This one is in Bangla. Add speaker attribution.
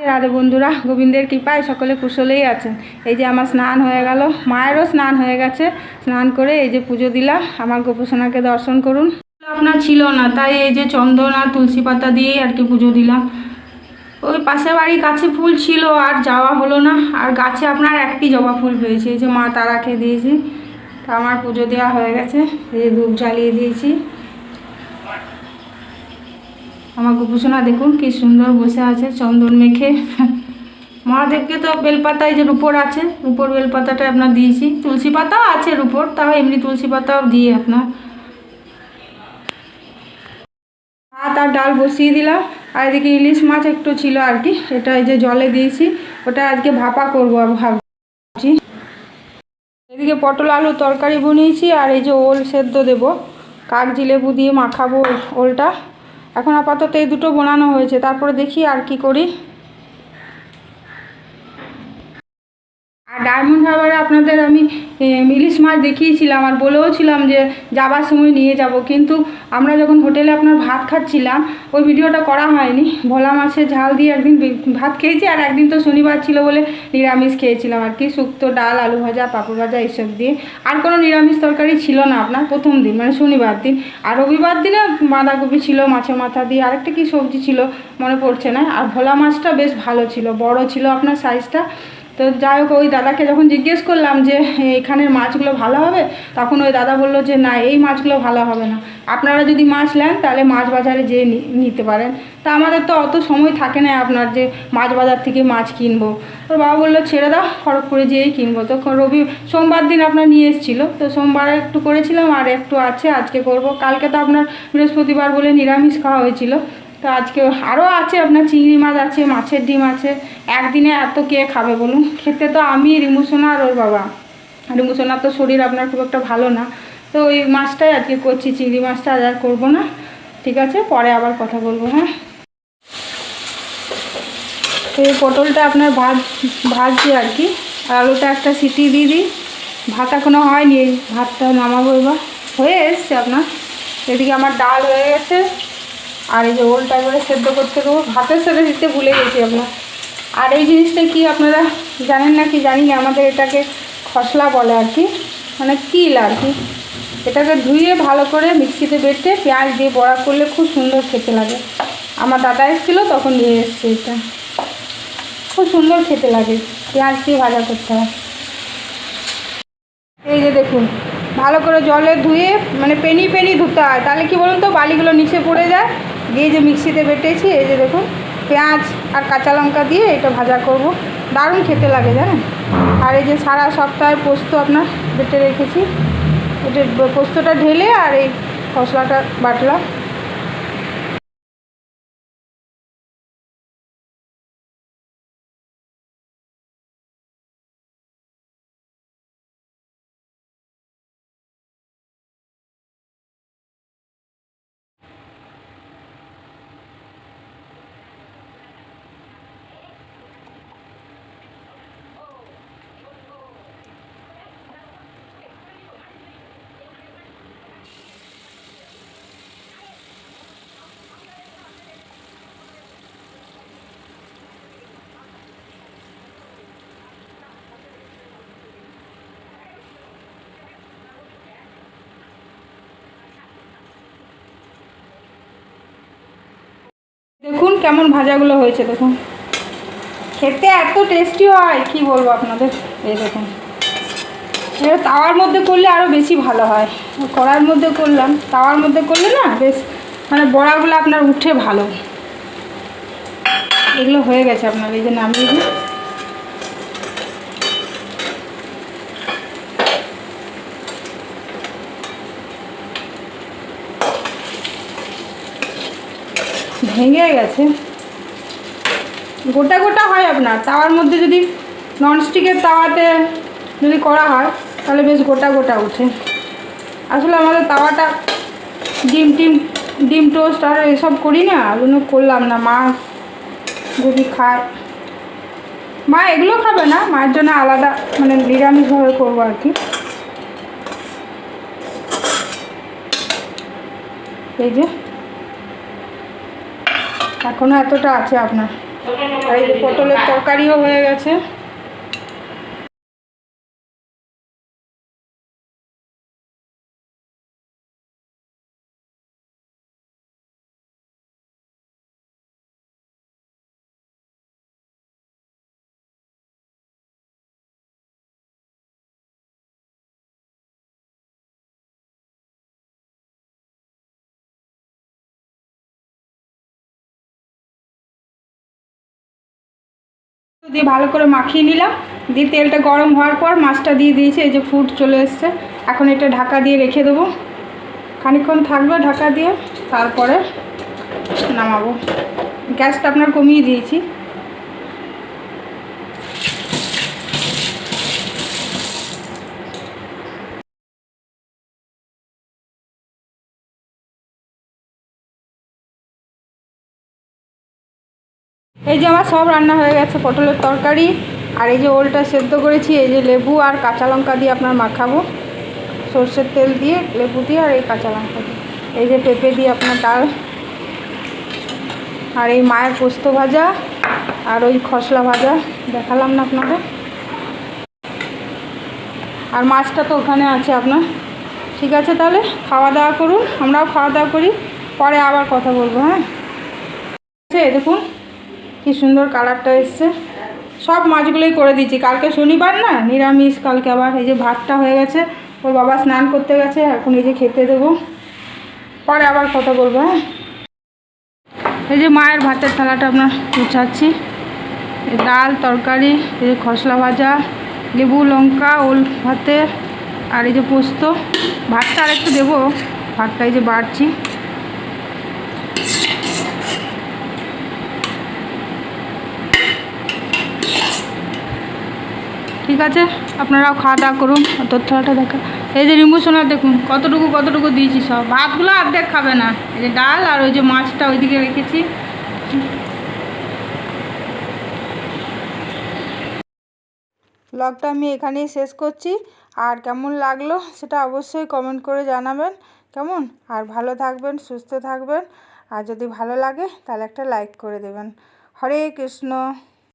Speaker 1: রাধে বন্ধুরা, গোবিন্দের কৃপায় সকলে কুশলেই আছেন। এই যে আমার স্নান হয়ে গেল, মায়েরও স্নান হয়ে গেছে। স্নান করে এই যে পুজো দিলাম। আমার গোপসোনাকে দর্শন করুন। আপনার ছিল না, তাই এই যে চন্দন আর তুলসী পাতা দিয়েই আর কি পুজো দিলাম। ওই পাশের বাড়ির গাছে ফুল ছিল, আর যাওয়া হলো না। আর গাছে আপনার একটি জবা ফুল পেয়েছি, এই যে মা তারাকে দিয়েছি। তা আমার পুজো দেওয়া হয়ে গেছে। এই যে ধূপ জ্বালিয়ে দিয়েছি। আমার গোপসোনা দেখুন কি সুন্দর বসে আছে চন্দন মেখে। মহাদেবকে তো বেলপাতায় যে রুপোর আছে, রুপোর বেলপাতাটা আপনার দিয়েছি। তুলসী পাতাও আছে রুপোর, তাও এমনি তুলসী পাতাও দিয়ে আপনার ভাত আর ডাল বসিয়ে দিলাম। আর এদিকে ইলিশ মাছ একটু ছিল আর কি, এটা এই যে জলে দিয়েছি। ওটা আজকে ভাপা করবো ভাবছি। এদিকে পটল আলু তরকারি বানিয়েছি, আর এই যে ওল সেদ্ধ দেবো, কাগজি লেবু দিয়ে মাখাবো ওলটা। এখন আপাতত এই দুটো বানানো হয়েছে, তারপরে দেখি আর কি করি। আর ডায়মন্ড হারবারে আপনাদের আমি ইলিশ মাছ দেখিয়েছিলাম, আর বলেও ছিলাম যে যাবার সময় নিয়ে যাব, কিন্তু আমরা যখন হোটেলে আপনার ভাত খাচ্ছিলাম ওই ভিডিওটা করা হয়নি। ভোলা মাছের ঝাল দিয়ে একদিন ভাত খেয়েছি, আর একদিন তো শনিবার ছিল বলে নিরামিষ খেয়েছিলাম আর কি, শুক্তো ডাল আলু ভাজা পাঁপড় ভাজা এইসব দিয়ে। আর কোনো নিরামিষ তরকারি ছিল না আপনার প্রথম দিন, মানে শনিবার দিন। আর রবিবার দিনে বাঁধাকপি ছিল মাছের মাথা দিয়ে, আরেকটা কি সবজি ছিল মনে পড়ছে না। আর ভোলা মাছটা বেশ ভালো ছিল, বড় ছিল আপনার সাইজটা। তো যাই হোক, ওই দাদাকে যখন জিজ্ঞেস করলাম যে এখানের মাছগুলো ভালো হবে, তখন ওই দাদা বললো যে না, এই মাছগুলো ভালো হবে না, আপনারা যদি মাছ নেন তাহলে মাছ বাজারে যেয়ে নিতে পারেন। তা আমাদের তো অত সময় থাকে না আপনার যে মাছ বাজার থেকে মাছ কিনবো। ওর বাবা বললো ছেড়ে দাও, খড়গপুরে যেয়েই কিনবো। তো সোমবার দিন আপনার নিয়ে এসেছিলো, তো সোমবার একটু করেছিলাম আর একটু আছে আজকে করব। কালকে তো আপনার বৃহস্পতিবার বলে নিরামিষ খাওয়া হয়েছিল। তো আজকে আরও আছে আপনার চিংড়ি মাছ আছে, মাছের ডিম আছে। একদিনে এত কে খাবে বলুন? খেতে তো আমি, রিমুসোনা আর ওর বাবা। রিমুসোনার তো শরীর আপনার খুব একটা ভালো না, তো ওই মাছটাই আজকে করছি, চিংড়ি মাছটা আর করবো না। ঠিক আছে, পরে আবার কথা বলবো। হ্যাঁ, তো এই পটলটা আপনার ভাজছি আর কি, আর আলুটা একটা সিটি দিয়ে দিই। ভাত এখনও হয়নি, এই ভাতটা নামাবো এবার। হয়ে এসছে আপনার। এদিকে আমার ডাল হয়ে গেছে, আর এই যে ওলটা করে সেদ্ধ করতে দেবো। ভাতের সাথে দিতে ভুলে গেছি আপনার। আর এই জিনিসটা কি আপনারা জানেন না কি জানি না, আমাদের এটাকে খসলা বলে আর কি, মানে তিল আর কি। এটাকে ধুয়ে ভালো করে মিক্সিতে বেটে পেঁয়াজ দিয়ে বড়া করলে খুব সুন্দর খেতে লাগে। আমার দাদা এসেছিলো তখন নিয়ে এসছে, এটা খুব সুন্দর খেতে লাগে, পেঁয়াজ দিয়ে ভাজা করতে হয়। এই যে দেখুন, ভালো করে জলে ধুয়ে মানে পেনি ধুতে হয়, তাহলে কি বলুন তো বালিগুলো নিচে পড়ে যায়। দিয়ে যে মিক্সিতে বেটেছি, এই যে দেখুন, পেঁয়াজ আর কাঁচা লঙ্কা দিয়ে এটা ভাজা করব, দারুণ খেতে লাগে জানেন। আর এই যে সারা সপ্তাহের পোস্ত আপনার বেটে রেখেছি, এটা পোস্তটা ঢেলে আর এই মশলাটা বাটলাম। দেখুন কেমন ভাজাগুলো হয়েছে, দেখুন খেতে এত টেস্টি হয় কি বলবো আপনাদের। এই দেখুন, এটা তাওয়ার মধ্যে করলে আরও বেশি ভালো হয়। কড়ার মধ্যে করলাম, তাওয়ার মধ্যে করলে না বেশ মানে বড়াগুলো আপনার উঠে ভালো। এগুলো হয়ে গেছে আপনার, এই যে নামিয়ে দিই। ভেঙে গেছে, গোটা গোটা হয় আপনার। তাওয়ার মধ্যে যদি ননস্টিকের তাওয়াতে যদি করা হয় তাহলে বেশ গোটা গোটা ওঠে। আসলে আমাদের তাওয়াটা ডিম টোস্ট আর এসব করি না, ওই জন্য করলাম না। মা যদি খায়, মা এগুলো খাবে না, মায়ের জন্য আলাদা মানে নিরামিষভাবে করবো আর কি। এই যে এখনো এতটা আছে আপনার। আর এই যে পটলের তরকারিও হয়ে গেছে। দিয়ে ভালো করে মাখিয়ে নিলাম, দিয়ে তেলটা গরম হওয়ার পর মাছটা দিয়ে দিয়েছি। এই যে ফুট চলে এসছে। এখন এটা ঢাকা দিয়ে রেখে দেবো, খানিকক্ষণ থাকবে ঢাকা দিয়ে, তারপরে নামাবো। গ্যাসটা আপনার কমিয়ে দিয়েছি। এই যে আমার সব রান্না হয়ে গেছে, পটলের তরকারি আর এই যে ওলটা সেদ্ধ করেছি। এই যে লেবু আর কাঁচা লঙ্কা দিয়ে আপনার মাখাবো, সর্ষের তেল দিয়ে, লেবু দিয়ে আর এই কাঁচা লঙ্কা দিয়ে। এই যে পেঁপে দিয়ে আপনার ডাল, আর এই মায়ের পোস্ত ভাজা, আর ওই খসলা ভাজা দেখালাম না আপনাদের। আর মাছটা তো ওখানে আছে আপনার। ঠিক আছে, তাহলে খাওয়া দাওয়া করুন, আমরাও খাওয়া দাওয়া করি, পরে আবার কথা বলবো। হ্যাঁ, দেখুন কি সুন্দর কালারটা এসছে। সব মাছগুলোই করে দিচ্ছি, কালকে শনিবার না, নিরামিষ কালকে আবার। এই যে ভাতটা হয়ে গেছে, ওর বাবা স্নান করতে গেছে, এখন এই যে খেতে দেবো, পরে আবার কথা বলবো। হ্যাঁ, এই যে মায়ের ভাতের থালাটা আপনার গুছাচ্ছি। ডাল, তরকারি, এই যে খসলা ভাজা, লেবু লঙ্কা, ওল ভাতে, আর এই যে পোস্ত। ভাতটা আর একটু দেবো, ভাতটা এই যে বাড়ছি। ঠিক আছে, আপনারাও খাওয়া দাওয়া করুন। তোর থালাটা দেখা, এই যে রিমু সোনা দেখুন কতটুকু দিয়েছি। সব ভাতগুলো অর্ধেক খাবে না। এই যে ডাল আর ওই যে মাছটা ওইদিকে রেখেছি। ব্লগটা আমি এখানেই শেষ করছি। আর কেমন লাগলো সেটা অবশ্যই কমেন্ট করে জানাবেন, কেমন। আর ভালো থাকবেন, সুস্থ থাকবেন। আর যদি ভালো লাগে তাহলে একটা লাইক করে দেবেন। হরে কৃষ্ণ।